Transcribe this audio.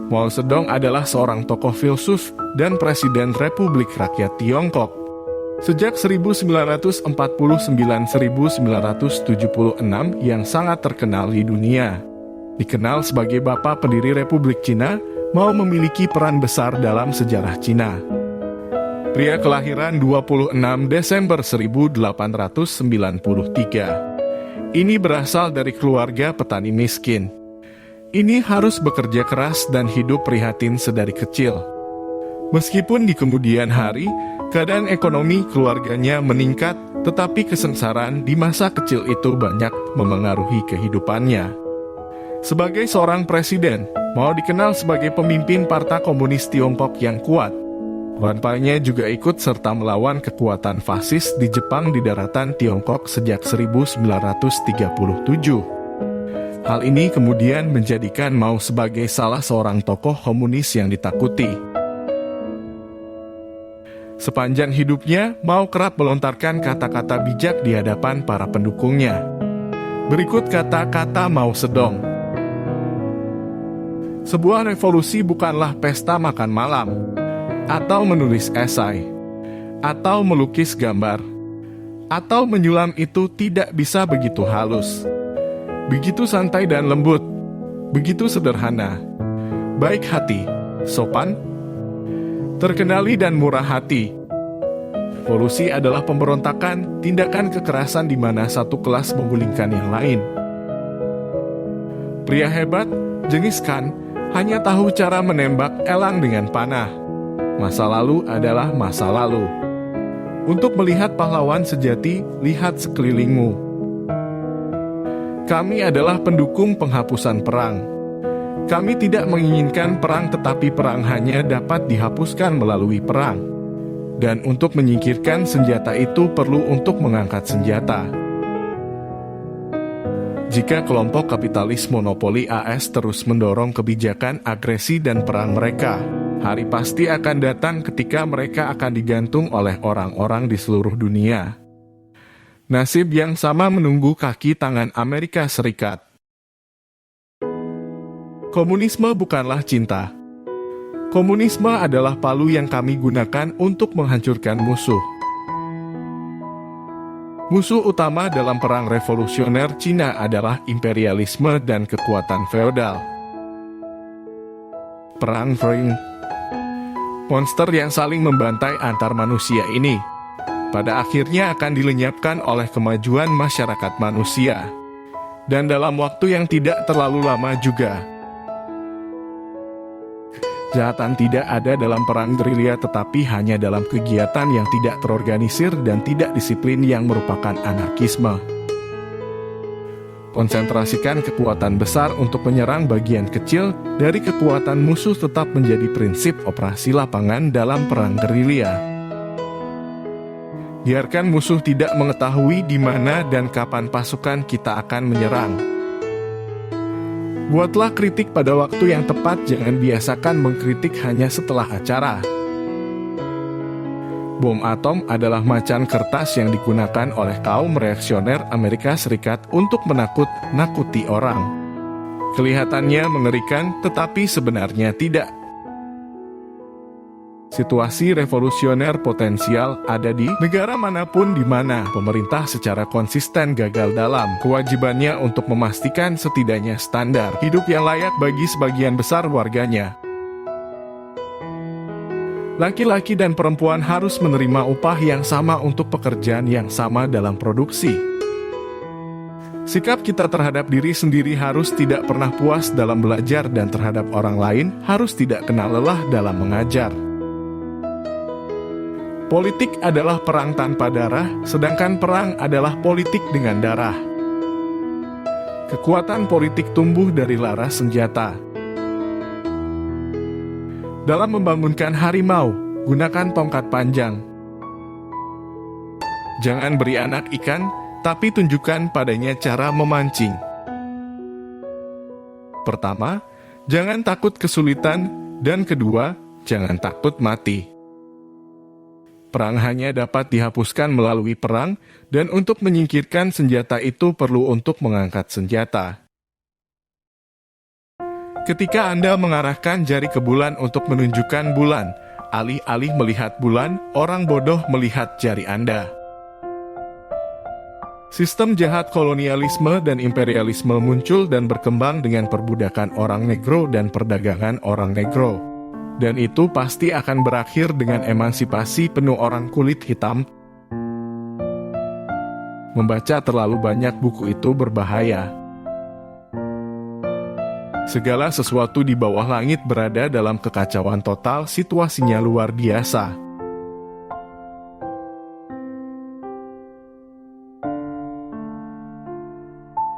Mao Zedong adalah seorang tokoh filsuf dan Presiden Republik Rakyat Tiongkok. Sejak 1949-1976 yang sangat terkenal di dunia. Dikenal sebagai Bapak Pendiri Republik Cina, Mao memiliki peran besar dalam sejarah Cina. Pria kelahiran 26 Desember 1893. Ini berasal dari keluarga petani miskin. Ini harus bekerja keras dan hidup prihatin sedari kecil. Meskipun di kemudian hari, keadaan ekonomi keluarganya meningkat, tetapi kesengsaraan di masa kecil itu banyak memengaruhi kehidupannya. Sebagai seorang presiden, Mao dikenal sebagai pemimpin Partai Komunis Tiongkok yang kuat. Partainya juga ikut serta melawan kekuatan fasis di Jepang di daratan Tiongkok sejak 1937. Hal ini kemudian menjadikan Mao sebagai salah seorang tokoh komunis yang ditakuti. Sepanjang hidupnya, Mao kerap melontarkan kata-kata bijak di hadapan para pendukungnya. Berikut kata-kata Mao Zedong. Sebuah revolusi bukanlah pesta makan malam, atau menulis esai, atau melukis gambar, atau menyulam itu tidak bisa begitu halus. Begitu santai dan lembut, begitu sederhana, baik hati, sopan, terkendali dan murah hati. Revolusi adalah pemberontakan, tindakan kekerasan di mana satu kelas menggulingkan yang lain. Pria hebat, Genghis Khan, hanya tahu cara menembak elang dengan panah. Masa lalu adalah masa lalu. Untuk melihat pahlawan sejati, lihat sekelilingmu. Kami adalah pendukung penghapusan perang. Kami tidak menginginkan perang, tetapi perang hanya dapat dihapuskan melalui perang. Dan untuk menyingkirkan senjata itu perlu untuk mengangkat senjata. Jika kelompok kapitalis monopoli AS terus mendorong kebijakan agresi dan perang mereka, hari pasti akan datang ketika mereka akan digantung oleh orang-orang di seluruh dunia. Nasib yang sama menunggu kaki tangan Amerika Serikat. Komunisme bukanlah cinta. Komunisme adalah palu yang kami gunakan untuk menghancurkan musuh. Musuh utama dalam perang revolusioner Cina adalah imperialisme dan kekuatan feodal. Perang Fring. Monster yang saling membantai antar manusia ini pada akhirnya akan dilenyapkan oleh kemajuan masyarakat manusia. Dan dalam waktu yang tidak terlalu lama juga. Kejahatan tidak ada dalam perang gerilya, tetapi hanya dalam kegiatan yang tidak terorganisir dan tidak disiplin yang merupakan anarkisme. Konsentrasikan kekuatan besar untuk menyerang bagian kecil dari kekuatan musuh tetap menjadi prinsip operasi lapangan dalam perang gerilya. Biarkan musuh tidak mengetahui di mana dan kapan pasukan kita akan menyerang. Buatlah kritik pada waktu yang tepat, jangan biasakan mengkritik hanya setelah acara. Bom atom adalah macan kertas yang digunakan oleh kaum reaksioner Amerika Serikat untuk menakut-nakuti orang. Kelihatannya mengerikan, tetapi sebenarnya tidak. Situasi revolusioner potensial ada di negara manapun di mana pemerintah secara konsisten gagal dalam kewajibannya untuk memastikan setidaknya standar hidup yang layak bagi sebagian besar warganya. Laki-laki dan perempuan harus menerima upah yang sama untuk pekerjaan yang sama dalam produksi. Sikap kita terhadap diri sendiri harus tidak pernah puas dalam belajar, dan terhadap orang lain harus tidak kenal lelah dalam mengajar. Politik adalah perang tanpa darah, sedangkan perang adalah politik dengan darah. Kekuatan politik tumbuh dari laras senjata. Dalam membangunkan harimau, gunakan tongkat panjang. Jangan beri anak ikan, tapi tunjukkan padanya cara memancing. Pertama, jangan takut kesulitan, dan kedua, jangan takut mati. Perang hanya dapat dihapuskan melalui perang, dan untuk menyingkirkan senjata itu perlu untuk mengangkat senjata. Ketika Anda mengarahkan jari ke bulan untuk menunjukkan bulan, alih-alih melihat bulan, orang bodoh melihat jari Anda. Sistem jahat kolonialisme dan imperialisme muncul dan berkembang dengan perbudakan orang negro dan perdagangan orang negro. Dan itu pasti akan berakhir dengan emansipasi penuh orang kulit hitam. Membaca terlalu banyak buku itu berbahaya. Segala sesuatu di bawah langit berada dalam kekacauan total, situasinya luar biasa.